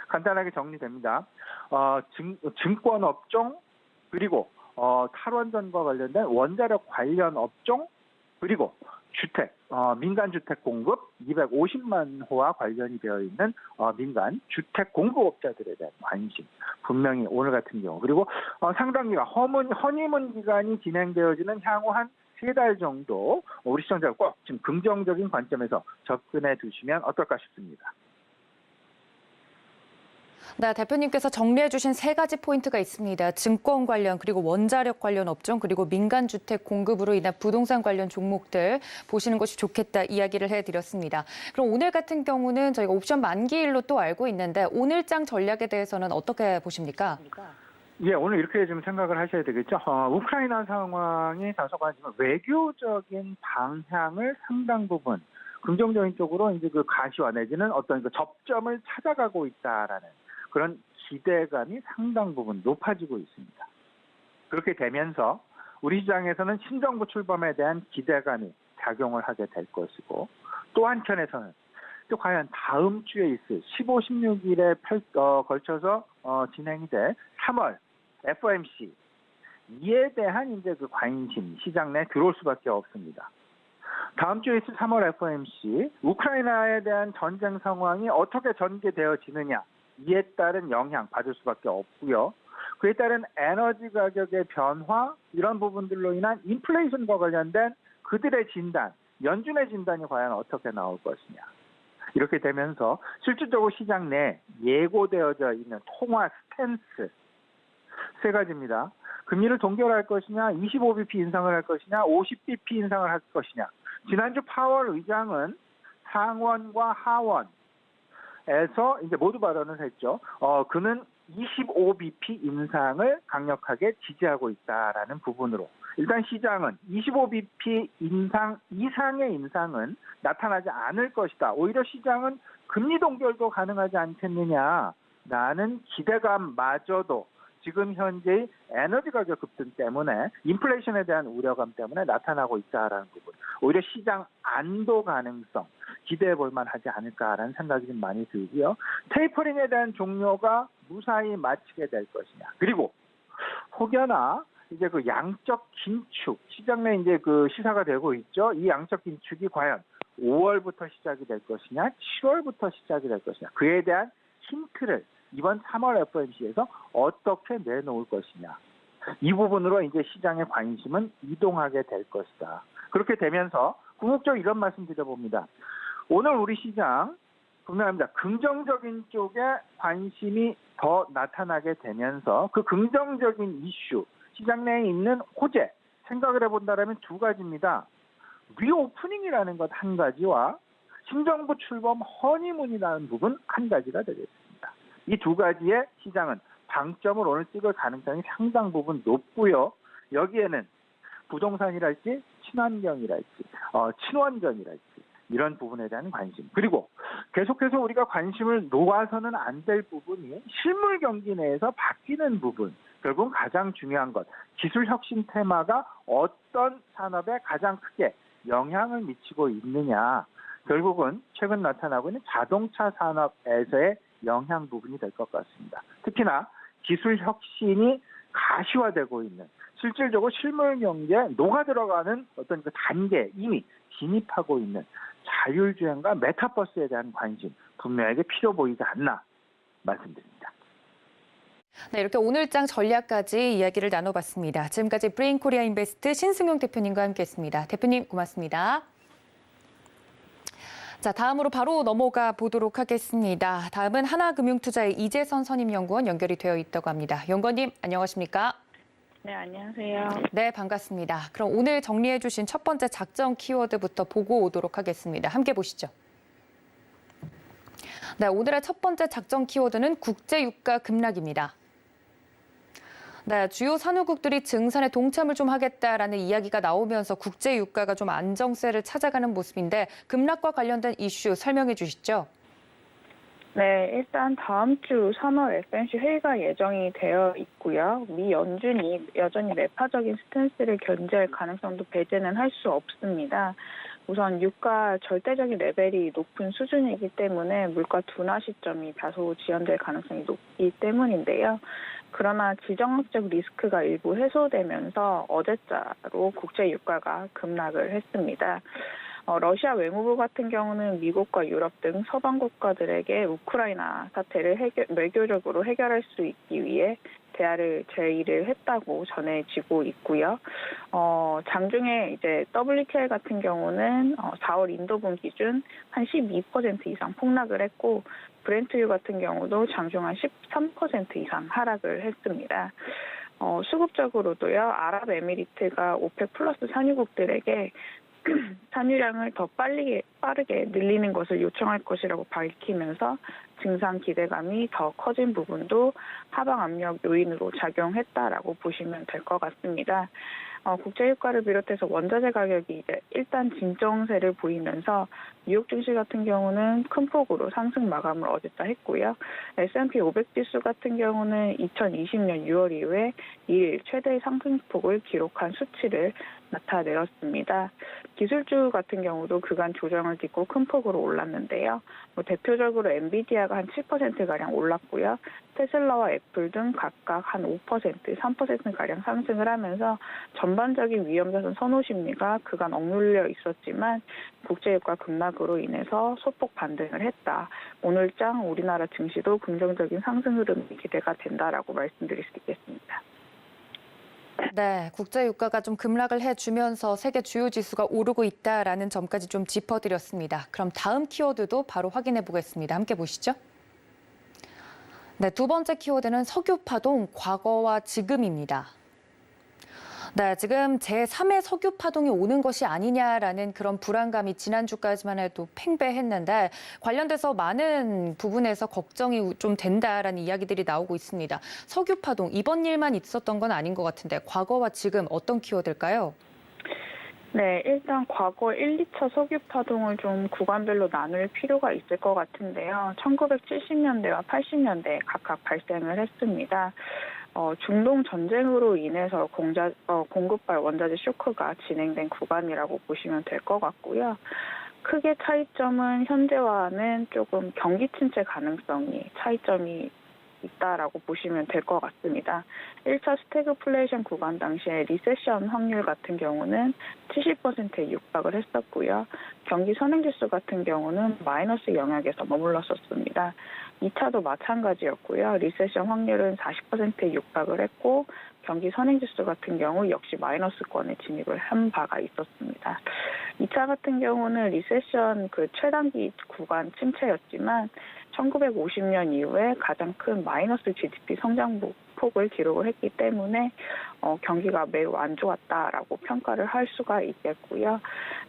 [SPEAKER 3] 간단하게 정리됩니다. 증권업종 그리고 탈원전과 관련된 원자력 관련 업종 그리고 주택, 민간 주택 공급 250만 호와 관련이 되어 있는 민간 주택 공급업자들에 대한 관심, 분명히 오늘 같은 경우, 그리고 상당 기간 허니문 기간이 진행되어지는 향후 한 3달 정도 우리 시청자가 꼭 지금 긍정적인 관점에서 접근해 두시면 어떨까 싶습니다.
[SPEAKER 2] 네, 대표님께서 정리해 주신 3가지 포인트가 있습니다. 증권 관련, 그리고 원자력 관련 업종, 그리고 민간 주택 공급으로 인한 부동산 관련 종목들 보시는 것이 좋겠다 이야기를 해드렸습니다. 그럼 오늘 같은 경우는 저희가 옵션 만기일로 또 알고 있는데 오늘장 전략에 대해서는 어떻게 보십니까?
[SPEAKER 3] 예, 오늘 이렇게 좀 생각을 하셔야 되겠죠. 우크라이나 상황이 다소간 지금 외교적인 방향을 상당 부분 긍정적인 쪽으로 이제 그 가시화 내지는 어떤 그 접점을 찾아가고 있다라는 그런 기대감이 상당 부분 높아지고 있습니다. 그렇게 되면서 우리 시장에서는 신정부 출범에 대한 기대감이 작용을 하게 될 것이고, 또 한편에서는 또 과연 다음 주에 있을 15, 16일에 걸쳐서 진행이 될 3월 FOMC 이에 대한 이제 그 관심 시장 내에 들어올 수밖에 없습니다. 다음 주에 있을 3월 FOMC 우크라이나에 대한 전쟁 상황이 어떻게 전개되어지느냐 이에 따른 영향 받을 수밖에 없고요. 그에 따른 에너지 가격의 변화 이런 부분들로 인한 인플레이션과 관련된 그들의 진단, 연준의 진단이 과연 어떻게 나올 것이냐. 이렇게 되면서 실질적으로 시장 내 예고되어져 있는 통화 스탠스 3가지입니다. 금리를 동결할 것이냐, 25bp 인상을 할 것이냐, 50bp 인상을 할 것이냐. 지난주 파월 의장은 상원과 하원에서 이제 모두 발언을 했죠. 그는 25bp 인상을 강력하게 지지하고 있다라는 부분으로 일단 시장은 25bp 인상 이상의 인상은 나타나지 않을 것이다. 오히려 시장은 금리 동결도 가능하지 않겠느냐라는 기대감마저도 지금 현재의 에너지 가격 급등 때문에 인플레이션에 대한 우려감 때문에 나타나고 있다라는 부분. 오히려 시장 안도 가능성 기대해 볼 만하지 않을까라는 생각이 좀 많이 들고요. 테이퍼링에 대한 종료가 무사히 마치게 될 것이냐. 그리고 혹여나 이제 그 양적 긴축 시장 내 이제 그 시사가 되고 있죠. 이 양적 긴축이 과연 5월부터 시작이 될 것이냐, 7월부터 시작이 될 것이냐. 그에 대한 힌트를 이번 3월 FOMC에서 어떻게 내놓을 것이냐. 이 부분으로 이제 시장의 관심은 이동하게 될 것이다. 그렇게 되면서 궁극적으로 이런 말씀 드려봅니다. 오늘 우리 시장 분명합니다. 긍정적인 쪽에 관심이 더 나타나게 되면서 그 긍정적인 이슈, 시장 내에 있는 호재, 생각을 해본다면 2가지입니다. 리오프닝이라는 것 1가지와 신정부 출범 허니문이라는 부분 1가지가 되겠습니다. 이 2가지의 시장은 방점을 오늘 찍을 가능성이 상당 부분 높고요. 여기에는 부동산이랄지 친환경이랄지 친원전이랄지 이런 부분에 대한 관심, 그리고 계속해서 우리가 관심을 놓아서는 안 될 부분이 실물 경기 내에서 바뀌는 부분, 결국은 가장 중요한 것, 기술 혁신 테마가 어떤 산업에 가장 크게 영향을 미치고 있느냐, 결국은 최근 나타나고 있는 자동차 산업에서의 영향 부분이 될 것 같습니다. 특히나 기술 혁신이 가시화되고 있는, 실질적으로 실물 경제에 녹아들어가는 어떤 그 단계에 이미 진입하고 있는 자율주행과 메타버스에 대한 관심 분명하게 필요 보이지 않나 말씀드립니다.
[SPEAKER 2] 네, 이렇게 오늘장 전략까지 이야기를 나눠봤습니다. 지금까지 브레인코리아 인베스트 신승용 대표님과 함께했습니다. 대표님 고맙습니다. 자, 다음으로 바로 넘어가 보도록 하겠습니다. 다음은 하나금융투자의 이재선 선임연구원 연결이 되어 있다고 합니다. 연구원님, 안녕하십니까?
[SPEAKER 4] 네, 안녕하세요.
[SPEAKER 2] 네, 반갑습니다. 그럼 오늘 정리해 주신 첫 번째 작전 키워드부터 보고 오도록 하겠습니다. 함께 보시죠. 네, 오늘의 첫 번째 작전 키워드는 국제유가 급락입니다. 네, 주요 산유국들이 증산에 동참을 좀 하겠다라는 이야기가 나오면서 국제 유가가 좀 안정세를 찾아가는 모습인데 급락과 관련된 이슈 설명해 주시죠.
[SPEAKER 4] 네, 일단 다음 주 3월 FOMC 회의가 예정이 되어 있고요. 미 연준이 여전히 매파적인 스탠스를 견제할 가능성도 배제는 할 수 없습니다. 우선 유가 절대적인 레벨이 높은 수준이기 때문에 물가 둔화 시점이 다소 지연될 가능성이 높기 때문인데요. 그러나 지정학적 리스크가 일부 해소되면서 어제자로 국제 유가가 급락을 했습니다. 러시아 외무부 같은 경우는 미국과 유럽 등 서방 국가들에게 우크라이나 사태를 외교적으로 해결할 수 있기 위해 대화를 제의를 했다고 전해지고 있고요. 장중에 이제 WTI 같은 경우는 4월 인도분 기준 한 12% 이상 폭락을 했고, 브렌트유 같은 경우도 장중 한 13% 이상 하락을 했습니다. 수급적으로도요, 아랍에미리트가 오펙 플러스 산유국들에게 산유량을 더 빠르게 늘리는 것을 요청할 것이라고 밝히면서 증상 기대감이 더 커진 부분도 하방 압력 요인으로 작용했다라고 보시면 될 것 같습니다. 국제유가를 비롯해서 원자재 가격이 이제 일단 진정세를 보이면서 뉴욕 증시 같은 경우는 큰 폭으로 상승 마감을 어제자 했고요. S&P 500 지수 같은 경우는 2020년 6월 이후에 1일 최대의 상승폭을 기록한 수치를 나타내었습니다. 기술주 같은 경우도 그간 조정을 딛고 큰 폭으로 올랐는데요. 대표적으로 엔비디아가 한 7%가량 올랐고요. 테슬라와 애플 등 각각 한 5%, 3%가량 상승을 하면서 전반적인 위험자산 선호 심리가 그간 억눌려 있었지만 국제유가 급락으로 인해서 소폭 반등을 했다. 오늘장 우리나라 증시도 긍정적인 상승 흐름이 기대가 된다라고 말씀드릴 수 있겠습니다.
[SPEAKER 2] 네, 국제유가가 좀 급락을 해주면서 세계 주요 지수가 오르고 있다라는 점까지 좀 짚어드렸습니다. 그럼 다음 키워드도 바로 확인해 보겠습니다. 함께 보시죠. 네, 두 번째 키워드는 석유 파동, 과거와 지금입니다. 네, 지금 제3의 석유 파동이 오는 것이 아니냐라는 그런 불안감이 지난주까지만 해도 팽배했는데 관련돼서 많은 부분에서 걱정이 좀 된다라는 이야기들이 나오고 있습니다. 석유 파동, 이번 일만 있었던 건 아닌 것 같은데 과거와 지금 어떤 키워드일까요?
[SPEAKER 4] 네, 일단 과거 1, 2차 석유 파동을 좀 구간별로 나눌 필요가 있을 것 같은데요. 1970년대와 80년대에 각각 발생을 했습니다. 중동 전쟁으로 인해서 공급발 원자재 쇼크가 진행된 구간이라고 보시면 될 것 같고요. 크게 차이점은 현재와는 조금 경기 침체 가능성이 차이점이 있다라고 보시면 될 것 같습니다. 1차 스태그플레이션 구간 당시에 리세션 확률 같은 경우는 70%에 육박을 했었고요. 경기 선행지수 같은 경우는 마이너스 영역에서 머물렀었습니다. 2차도 마찬가지였고요. 리세션 확률은 40%에 육박을 했고 경기 선행지수 같은 경우 역시 마이너스권에 진입을 한 바가 있었습니다. 2차 같은 경우는 리세션 최단기 구간 침체였지만 1950년 이후에 가장 큰 마이너스 GDP 성장 폭을 기록을 했기 때문에 경기가 매우 안 좋았다라고 평가를 할 수가 있겠고요.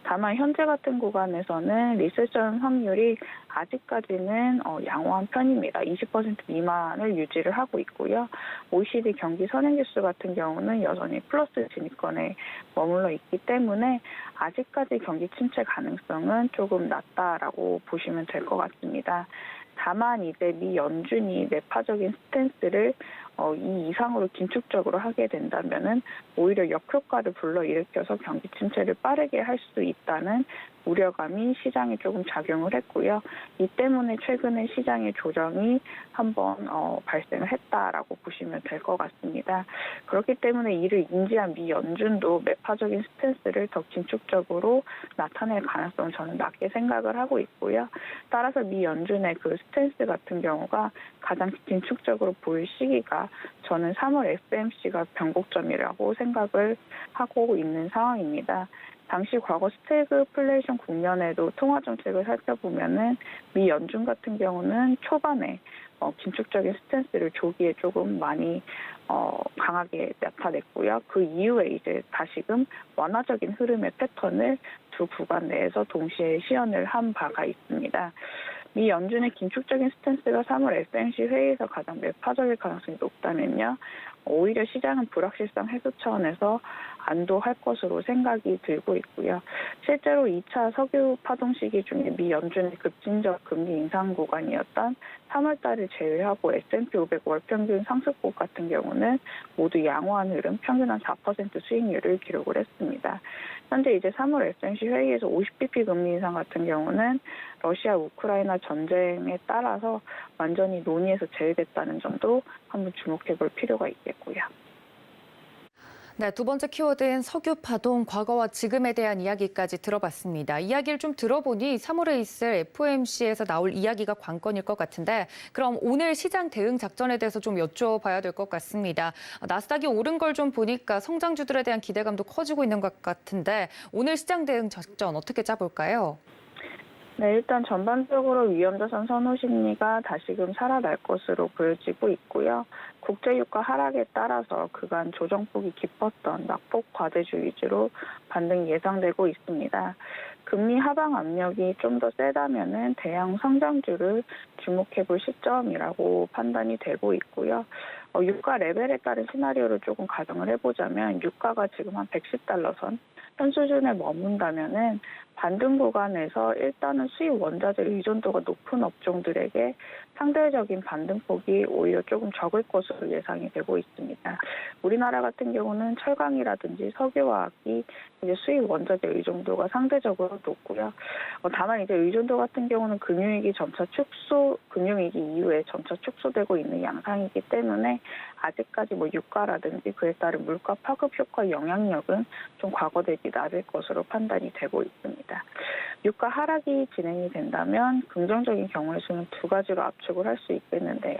[SPEAKER 4] 다만 현재 같은 구간에서는 리세션 확률이 아직까지는 양호한 편입니다. 20% 미만을 유지를 하고 있고요. OECD 경기 선행지수 같은 경우는 여전히 플러스 진입권에 머물러 있기 때문에 아직까지 경기 침체 가능성은 조금 낮다라고 보시면 될 것 같습니다. 다만 이제 미 연준이 매파적인 스탠스를 이 이상으로 긴축적으로 하게 된다면은 오히려 역효과를 불러일으켜서 경기 침체를 빠르게 할 수 있다는 우려감이 시장에 조금 작용을 했고요. 이 때문에 최근에 시장의 조정이 한번 발생을 했다라고 보시면 될 것 같습니다. 그렇기 때문에 이를 인지한 미 연준도 매파적인 스탠스를 더 긴축적으로 나타낼 가능성을 저는 낮게 생각을 하고 있고요. 따라서 미 연준의 그 스탠스 같은 경우가 가장 긴축적으로 보일 시기가 저는 3월 FOMC가 변곡점이라고 생각을 하고 있는 상황입니다. 당시 과거 스태그플레이션 국면에도 통화 정책을 살펴보면은 미 연준 같은 경우는 초반에 긴축적인 스탠스를 조기에 조금 많이 강하게 나타냈고요. 그 이후에 이제 다시금 완화적인 흐름의 패턴을 두 구간 내에서 동시에 시연을 한 바가 있습니다. 미 연준의 긴축적인 스탠스가 3월 FOMC 회의에서 가장 매파적일 가능성이 높다면요. 오히려 시장은 불확실성 해소 차원에서 안도할 것으로 생각이 들고 있고요. 실제로 2차 석유 파동 시기 중에 미 연준의 급진적 금리 인상 구간이었던 3월 달을 제외하고 S&P 500 월평균 상승폭 같은 경우는 모두 양호한 흐름, 평균 한 4% 수익률을 기록을 했습니다. 현재 이제 3월 FOMC 회의에서 50bp 금리 인상 같은 경우는 러시아 우크라이나 전쟁에 따라서 완전히 논의에서 제외됐다는 점도 한번 주목해 볼 필요가 있겠고요.
[SPEAKER 2] 네, 두 번째 키워드인 석유 파동, 과거와 지금에 대한 이야기까지 들어봤습니다. 이야기를 좀 들어보니 3월에 있을 FOMC에서 나올 이야기가 관건일 것 같은데 그럼 오늘 시장 대응 작전에 대해서 좀 여쭤봐야 될 것 같습니다. 나스닥이 오른 걸 좀 보니까 성장주들에 대한 기대감도 커지고 있는 것 같은데 오늘 시장 대응 작전 어떻게 짜볼까요?
[SPEAKER 4] 네, 일단 전반적으로 위험자산 선호 심리가 다시금 살아날 것으로 보여지고 있고요. 국제유가 하락에 따라서 그간 조정폭이 깊었던 낙폭 과대주 위주로 반등이 예상되고 있습니다. 금리 하방 압력이 좀 더 세다면은 대형 성장주를 주목해볼 시점이라고 판단이 되고 있고요. 유가 레벨에 따른 시나리오를 조금 가정을 해보자면 유가가 지금 한 110달러 선 현 수준에 머문다면은 반등 구간에서 일단은 수입 원자재 의존도가 높은 업종들에게 상대적인 반등폭이 오히려 조금 적을 것으로 예상이 되고 있습니다. 우리나라 같은 경우는 철강이라든지 석유화학이 이제 수입 원자재 의존도가 상대적으로 높고요. 다만 이제 의존도 같은 경우는 금융위기 이후에 점차 축소되고 있는 양상이기 때문에 아직까지 유가라든지 그에 따른 물가 파급 효과 영향력은 좀 과거 대비 낮을 것으로 판단이 되고 있습니다. 유가 하락이 진행이 된다면 긍정적인 경우의 수는 두 가지로 압축을 할 수 있겠는데요.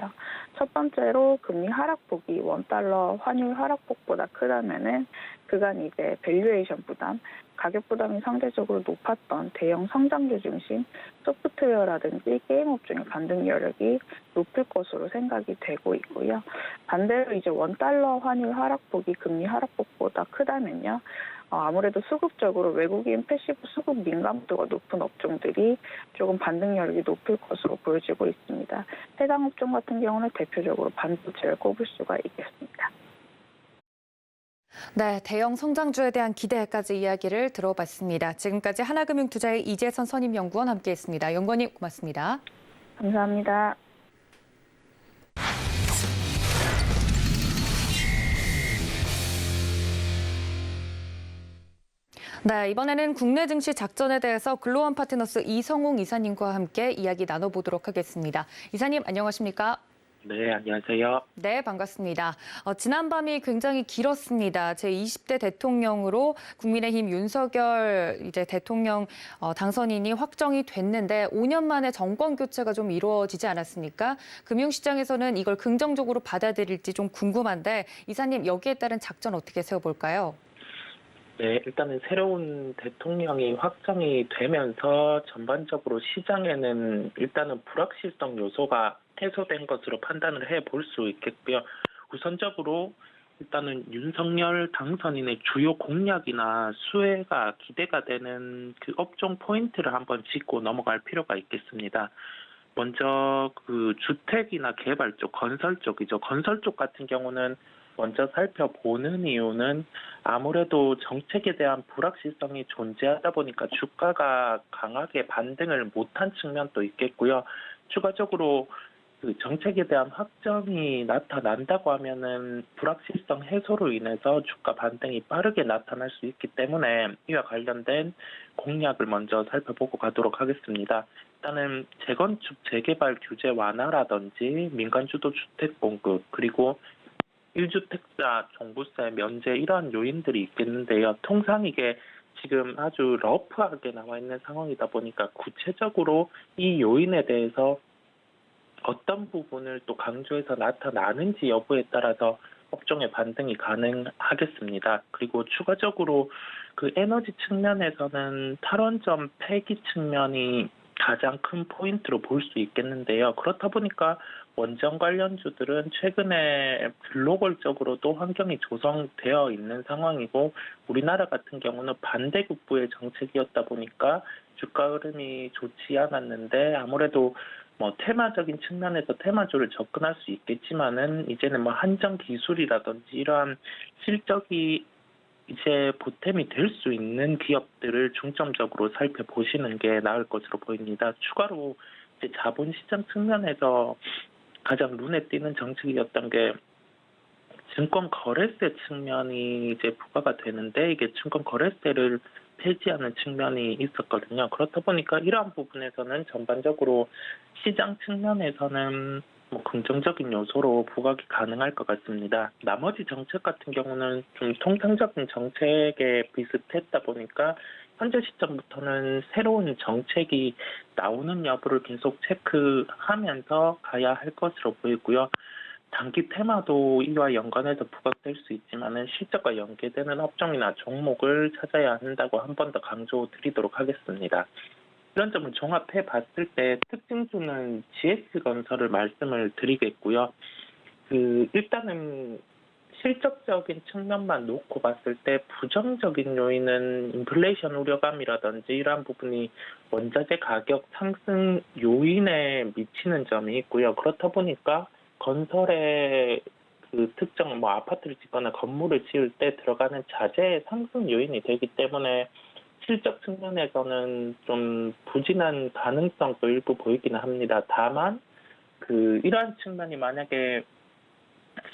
[SPEAKER 4] 첫 번째로 금리 하락폭이 원달러 환율 하락폭보다 크다면은 그간 이제 밸류에이션 부담, 가격 부담이 상대적으로 높았던 대형 성장주 중심 소프트웨어라든지 게임 업종의 반등 여력이 높을 것으로 생각이 되고 있고요. 반대로 이제 원달러 환율 하락폭이 금리 하락폭보다 크다면요. 아무래도 수급적으로 외국인 패시브 수급 민감도가 높은 업종들이 조금 반등 여력이 높을 것으로 보여지고 있습니다. 해당 업종 같은 경우는 대표적으로 반도체를 꼽을 수가 있겠습니다.
[SPEAKER 2] 네, 대형 성장주에 대한 기대까지 이야기를 들어봤습니다. 지금까지 하나금융투자의 이재선 선임연구원 함께했습니다. 연구원님 고맙습니다.
[SPEAKER 4] 감사합니다.
[SPEAKER 2] 네, 이번에는 국내 증시 작전에 대해서 글로원 파트너스 이성웅 이사님과 함께 이야기 나눠보도록 하겠습니다. 이사님 안녕하십니까?
[SPEAKER 5] 네, 안녕하세요.
[SPEAKER 2] 네, 반갑습니다. 지난밤이 굉장히 길었습니다. 제20대 대통령으로 국민의힘 윤석열 이제 대통령 당선인이 확정이 됐는데 5년 만에 정권 교체가 좀 이루어지지 않았습니까? 금융시장에서는 이걸 긍정적으로 받아들일지 좀 궁금한데 이사님 여기에 따른 작전 어떻게 세워볼까요?
[SPEAKER 5] 네, 일단은 새로운 대통령이 확정이 되면서 전반적으로 시장에는 일단은 불확실성 요소가 해소된 것으로 판단을 해볼 수 있겠고요. 우선적으로 일단은 윤석열 당선인의 주요 공약이나 수혜가 기대가 되는 그 업종 포인트를 한번 짚고 넘어갈 필요가 있겠습니다. 먼저 그 주택이나 개발 쪽, 건설 쪽이죠. 건설 쪽 같은 경우는 먼저 살펴보는 이유는 아무래도 정책에 대한 불확실성이 존재하다 보니까 주가가 강하게 반등을 못한 측면도 있겠고요. 추가적으로 그 정책에 대한 확정이 나타난다고 하면은 불확실성 해소로 인해서 주가 반등이 빠르게 나타날 수 있기 때문에 이와 관련된 공약을 먼저 살펴보고 가도록 하겠습니다. 일단은 재건축, 재개발 규제 완화라든지 민간주도 주택 공급 그리고 1주택자 종부세 면제 이러한 요인들이 있겠는데요. 통상 이게 지금 아주 러프하게 나와 있는 상황이다 보니까 구체적으로 이 요인에 대해서 어떤 부분을 또 강조해서 나타나는지 여부에 따라서 업종의 반등이 가능하겠습니다. 그리고 추가적으로 그 에너지 측면에서는 탈원전 폐기 측면이 가장 큰 포인트로 볼 수 있겠는데요. 그렇다 보니까 원전 관련주들은 최근에 글로벌적으로도 환경이 조성되어 있는 상황이고 우리나라 같은 경우는 반대급부의 정책이었다 보니까 주가 흐름이 좋지 않았는데 아무래도 테마적인 측면에서 테마주를 접근할 수 있겠지만은 이제는 한정 기술이라든지 이러한 실적이 이제 보탬이 될 수 있는 기업들을 중점적으로 살펴보시는 게 나을 것으로 보입니다. 추가로 이제 자본시장 측면에서 가장 눈에 띄는 정책이었던 게 증권 거래세 측면이 이제 부과가 되는데 이게 증권 거래세를 폐지하는 측면이 있었거든요. 그렇다 보니까 이러한 부분에서는 전반적으로 시장 측면에서는 긍정적인 요소로 부각이 가능할 것 같습니다. 나머지 정책 같은 경우는 좀 통상적인 정책에 비슷했다 보니까 현재 시점부터는 새로운 정책이 나오는 여부를 계속 체크하면서 가야 할 것으로 보이고요. 단기 테마도 이와 연관해서 부각될 수 있지만은 실적과 연계되는 업종이나 종목을 찾아야 한다고 한 번 더 강조드리도록 하겠습니다. 이런 점을 종합해 봤을 때 특징주는 GS건설을 말씀을 드리겠고요. 일단은 실적적인 측면만 놓고 봤을 때 부정적인 요인은 인플레이션 우려감이라든지 이러한 부분이 원자재 가격 상승 요인에 미치는 점이 있고요. 그렇다 보니까 건설의 특정 아파트를 짓거나 건물을 지을 때 들어가는 자재 상승 요인이 되기 때문에 실적 측면에서는 좀 부진한 가능성도 일부 보이기는 합니다. 다만 이러한 측면이 만약에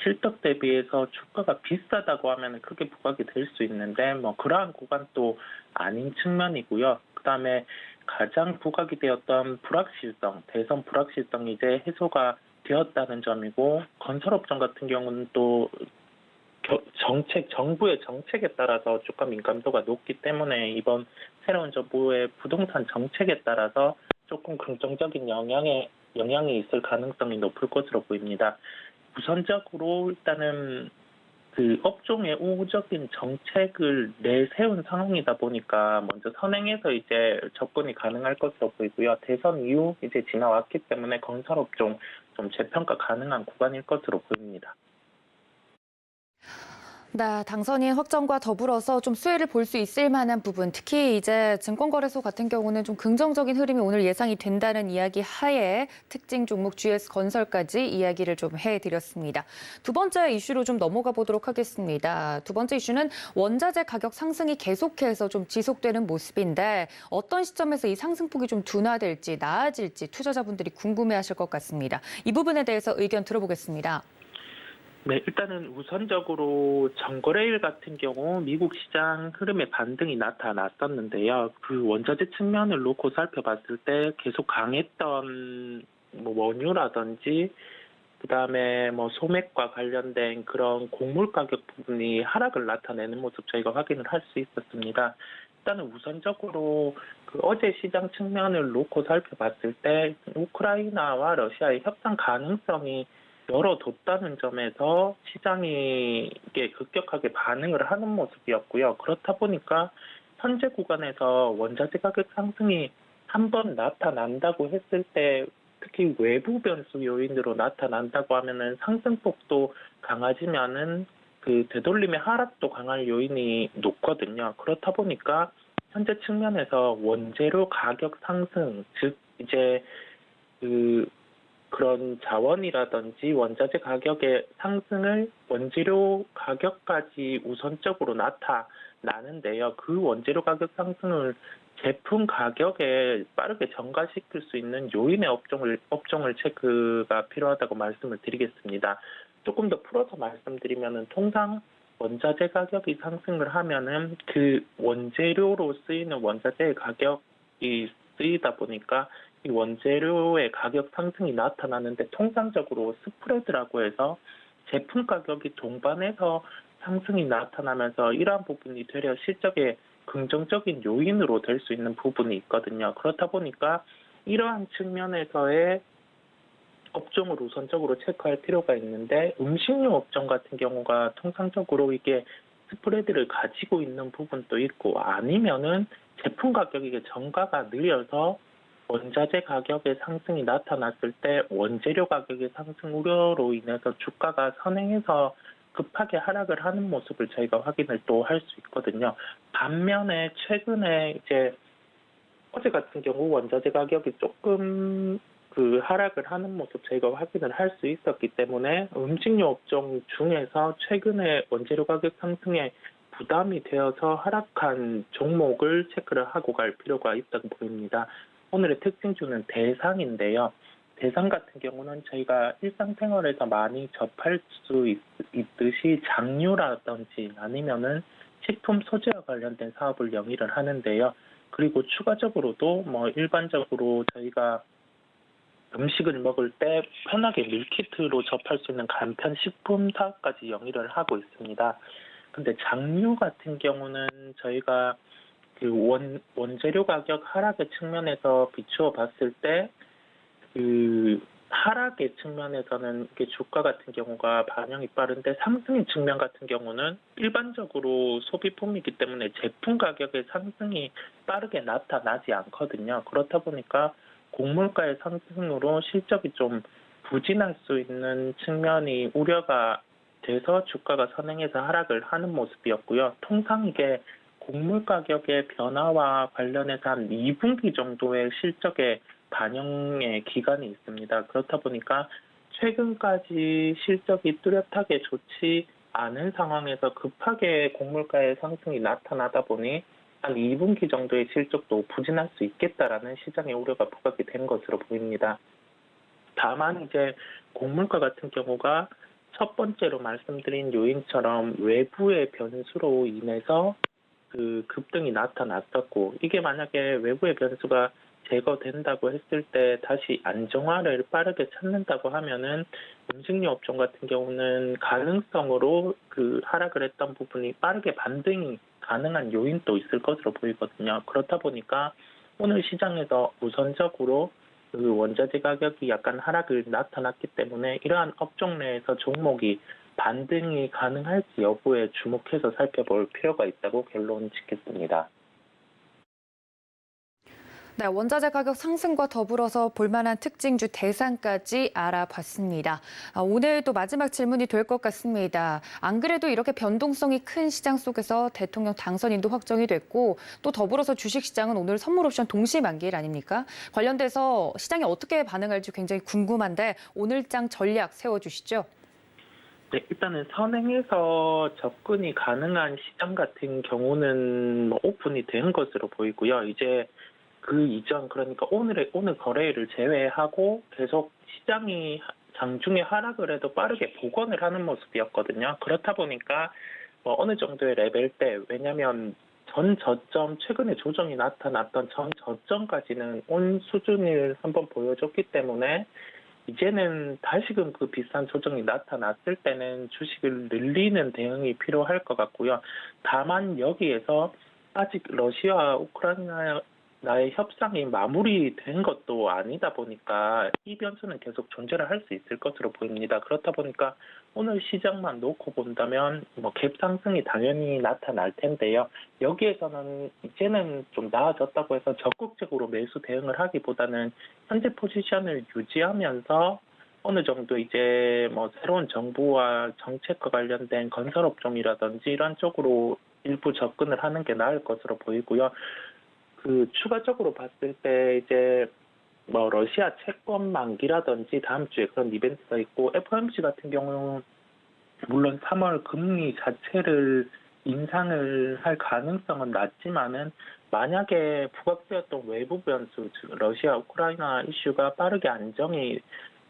[SPEAKER 5] 실적 대비해서 주가가 비싸다고 하면 크게 부각이 될 수 있는데 그러한 구간도 아닌 측면이고요. 그다음에 가장 부각이 되었던 불확실성, 대선 불확실성이 이제 해소가 되었다는 점이고 건설업종 같은 경우는 또 정부의 정책에 따라서 주가 민감도가 높기 때문에 이번 새로운 정부의 부동산 정책에 따라서 조금 긍정적인 영향이 있을 가능성이 높을 것으로 보입니다. 우선적으로 일단은 업종의 우호적인 정책을 내세운 상황이다 보니까 먼저 선행해서 이제 접근이 가능할 것으로 보이고요. 대선 이후 이제 지나왔기 때문에 건설업종 좀 재평가 가능한 구간일 것으로 보입니다.
[SPEAKER 2] 네, 당선인 확정과 더불어서 좀 수혜를 볼 수 있을 만한 부분, 특히 이제 증권거래소 같은 경우는 좀 긍정적인 흐름이 오늘 예상이 된다는 이야기 하에 특징 종목 GS건설까지 이야기를 좀 해드렸습니다. 두 번째 이슈로 좀 넘어가 보도록 하겠습니다. 두 번째 이슈는 원자재 가격 상승이 계속해서 좀 지속되는 모습인데 어떤 시점에서 이 상승폭이 좀 둔화될지 나아질지 투자자분들이 궁금해하실 것 같습니다. 이 부분에 대해서 의견 들어보겠습니다.
[SPEAKER 5] 네, 일단은 우선적으로 전거래일 같은 경우 미국 시장 흐름의 반등이 나타났었는데요. 원자재 측면을 놓고 살펴봤을 때 계속 강했던 원유라든지 그다음에 소맥과 관련된 그런 곡물 가격 부분이 하락을 나타내는 모습 저희가 확인을 할 수 있었습니다. 일단은 우선적으로 어제 시장 측면을 놓고 살펴봤을 때 우크라이나와 러시아의 협상 가능성이 열어뒀다는 점에서 시장이 이게 급격하게 반응을 하는 모습이었고요. 그렇다 보니까 현재 구간에서 원자재 가격 상승이 한번 나타난다고 했을 때 특히 외부 변수 요인으로 나타난다고 하면은 상승폭도 강해지면은 되돌림의 하락도 강할 요인이 높거든요. 그렇다 보니까 현재 측면에서 원재료 가격 상승, 즉 이제 그런 자원이라든지 원자재 가격의 상승을 원재료 가격까지 우선적으로 나타나는데요. 그 원재료 가격 상승을 제품 가격에 빠르게 전가시킬 수 있는 요인의 업종을 체크가 필요하다고 말씀을 드리겠습니다. 조금 더 풀어서 말씀드리면은 통상 원자재 가격이 상승을 하면은 그 원재료로 쓰이는 원자재의 가격이 쓰이다 보니까 이 원재료의 가격 상승이 나타나는데 통상적으로 스프레드라고 해서 제품 가격이 동반해서 상승이 나타나면서 이러한 부분이 되려 실적의 긍정적인 요인으로 될 수 있는 부분이 있거든요. 그렇다 보니까 이러한 측면에서의 업종을 우선적으로 체크할 필요가 있는데 음식료 업종 같은 경우가 통상적으로 이게 스프레드를 가지고 있는 부분도 있고 아니면은 제품 가격이 전가가 느려서 원자재 가격의 상승이 나타났을 때 원재료 가격의 상승 우려로 인해서 주가가 선행해서 급하게 하락을 하는 모습을 저희가 확인을 또 할 수 있거든요. 반면에 최근에 이제 어제 같은 경우 원자재 가격이 조금 하락을 하는 모습 저희가 확인을 할 수 있었기 때문에 음식료 업종 중에서 최근에 원재료 가격 상승에 부담이 되어서 하락한 종목을 체크를 하고 갈 필요가 있다고 보입니다. 오늘의 특징주는 대상인데요. 대상 같은 경우는 저희가 일상생활에서 많이 접할 수 있듯이 장류라든지 아니면은 식품 소재와 관련된 사업을 영위를 하는데요. 그리고 추가적으로도 일반적으로 저희가 음식을 먹을 때 편하게 밀키트로 접할 수 있는 간편 식품 사업까지 영위를 하고 있습니다. 근데 장류 같은 경우는 저희가 그 원재료 가격 하락의 측면에서 비추어 봤을 때 그 하락의 측면에서는 이게 주가 같은 경우가 반영이 빠른데 상승의 측면 같은 경우는 일반적으로 소비품이기 때문에 제품 가격의 상승이 빠르게 나타나지 않거든요. 그렇다 보니까 곡물가의 상승으로 실적이 좀 부진할 수 있는 측면이 우려가 돼서 주가가 선행해서 하락을 하는 모습이었고요. 통상 이게 곡물 가격의 변화와 관련해서 한 2분기 정도의 실적의 반영의 기간이 있습니다. 그렇다 보니까 최근까지 실적이 뚜렷하게 좋지 않은 상황에서 급하게 곡물가의 상승이 나타나다 보니 한 2분기 정도의 실적도 부진할 수 있겠다라는 시장의 우려가 부각이 된 것으로 보입니다. 다만 이제 곡물가 같은 경우가 첫 번째로 말씀드린 요인처럼 외부의 변수로 인해서 그 급등이 나타났었고, 이게 만약에 외부의 변수가 제거된다고 했을 때 다시 안정화를 빠르게 찾는다고 하면은 음식료 업종 같은 경우는 가능성으로 그 하락을 했던 부분이 빠르게 반등이 가능한 요인도 있을 것으로 보이거든요. 그렇다 보니까 오늘 시장에서 우선적으로 그 원자재 가격이 약간 하락을 나타났기 때문에 이러한 업종 내에서 종목이 반등이 가능할지 여부에 주목해서 살펴볼 필요가 있다고 결론 짓겠습니다.
[SPEAKER 2] 네, 원자재 가격 상승과 더불어서 볼만한 특징주 대상까지 알아봤습니다. 오늘도 마지막 질문이 될 것 같습니다. 안 그래도 이렇게 변동성이 큰 시장 속에서 대통령 당선인도 확정이 됐고 또 더불어서 주식시장은 오늘 선물옵션 동시 만기일 아닙니까? 관련돼서 시장이 어떻게 반응할지 굉장히 궁금한데 오늘장 전략 세워주시죠.
[SPEAKER 5] 네, 일단은 선행해서 접근이 가능한 시장 같은 경우는 오픈이 된 것으로 보이고요. 이제 그 이전, 그러니까 오늘 거래일을 제외하고 계속 시장이 장중에 하락을 해도 빠르게 복원을 하는 모습이었거든요. 그렇다 보니까 어느 정도의 레벨대, 왜냐하면 전 저점, 최근에 조정이 나타났던 전 저점까지는 온 수준을 한번 보여줬기 때문에 이제는 다시금 그 비싼 조정이 나타났을 때는 주식을 늘리는 대응이 필요할 것 같고요. 다만 여기에서 아직 러시아와 우크라이나의 협상이 마무리된 것도 아니다 보니까 이 변수는 계속 존재를 할 수 있을 것으로 보입니다. 그렇다 보니까 오늘 시장만 놓고 본다면 갭 상승이 당연히 나타날 텐데요. 여기에서는 이제는 좀 나아졌다고 해서 적극적으로 매수 대응을 하기보다는 현재 포지션을 유지하면서 어느 정도 이제 새로운 정부와 정책과 관련된 건설업종이라든지 이런 쪽으로 일부 접근을 하는 게 나을 것으로 보이고요. 그 추가적으로 봤을 때 이제 러시아 채권 만기라든지 다음 주에 그런 이벤트가 있고, FOMC 같은 경우는 물론 3월 금리 자체를 인상을 할 가능성은 낮지만은 만약에 부각되었던 외부 변수, 즉 러시아 우크라이나 이슈가 빠르게 안정이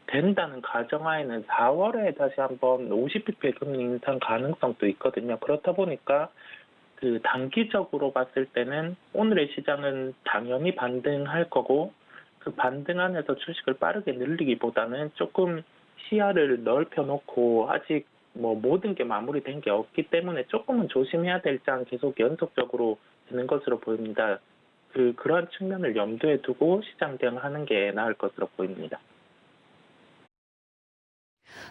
[SPEAKER 5] 된다는 가정하에는 4월에 다시 한번 50bp 금리 인상 가능성도 있거든요. 그렇다 보니까 그 단기적으로 봤을 때는 오늘의 시장은 당연히 반등할 거고, 그 반등 안에서 주식을 빠르게 늘리기보다는 조금 시야를 넓혀 놓고 아직 모든 게 마무리된 게 없기 때문에 조금은 조심해야 될 장 계속 연속적으로 되는 것으로 보입니다. 그러한 측면을 염두에 두고 시장 대응하는 게 나을 것으로 보입니다.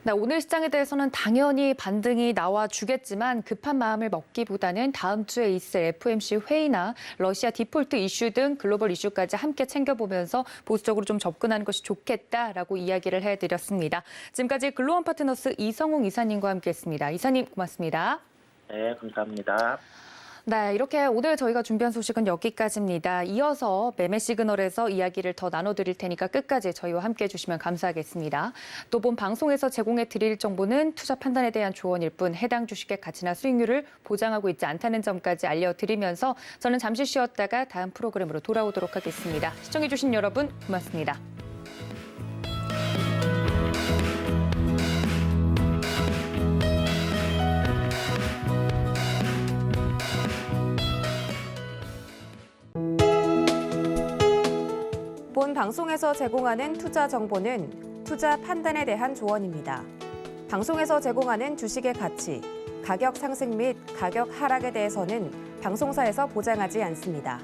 [SPEAKER 2] 네, 오늘 시장에 대해서는 당연히 반등이 나와주겠지만 급한 마음을 먹기보다는 다음 주에 있을 FOMC 회의나 러시아 디폴트 이슈 등 글로벌 이슈까지 함께 챙겨보면서 보수적으로 좀 접근하는 것이 좋겠다라고 이야기를 해드렸습니다. 지금까지 글로원 파트너스 이성웅 이사님과 함께했습니다. 이사님 고맙습니다.
[SPEAKER 5] 네, 감사합니다.
[SPEAKER 2] 네, 이렇게 오늘 저희가 준비한 소식은 여기까지입니다. 이어서 매매 시그널에서 이야기를 더 나눠드릴 테니까 끝까지 저희와 함께해 주시면 감사하겠습니다. 또 본 방송에서 제공해 드릴 정보는 투자 판단에 대한 조언일 뿐 해당 주식의 가치나 수익률을 보장하고 있지 않다는 점까지 알려드리면서 저는 잠시 쉬었다가 다음 프로그램으로 돌아오도록 하겠습니다. 시청해 주신 여러분 고맙습니다.
[SPEAKER 1] 본 본 방송에서 제공하는 투자 정보는 투자 판단에 대한 조언입니다. 방송에서 제공하는 주식의 가치, 가격 상승 및 가격 하락에 대해서는 방송사에서 보장하지 않습니다.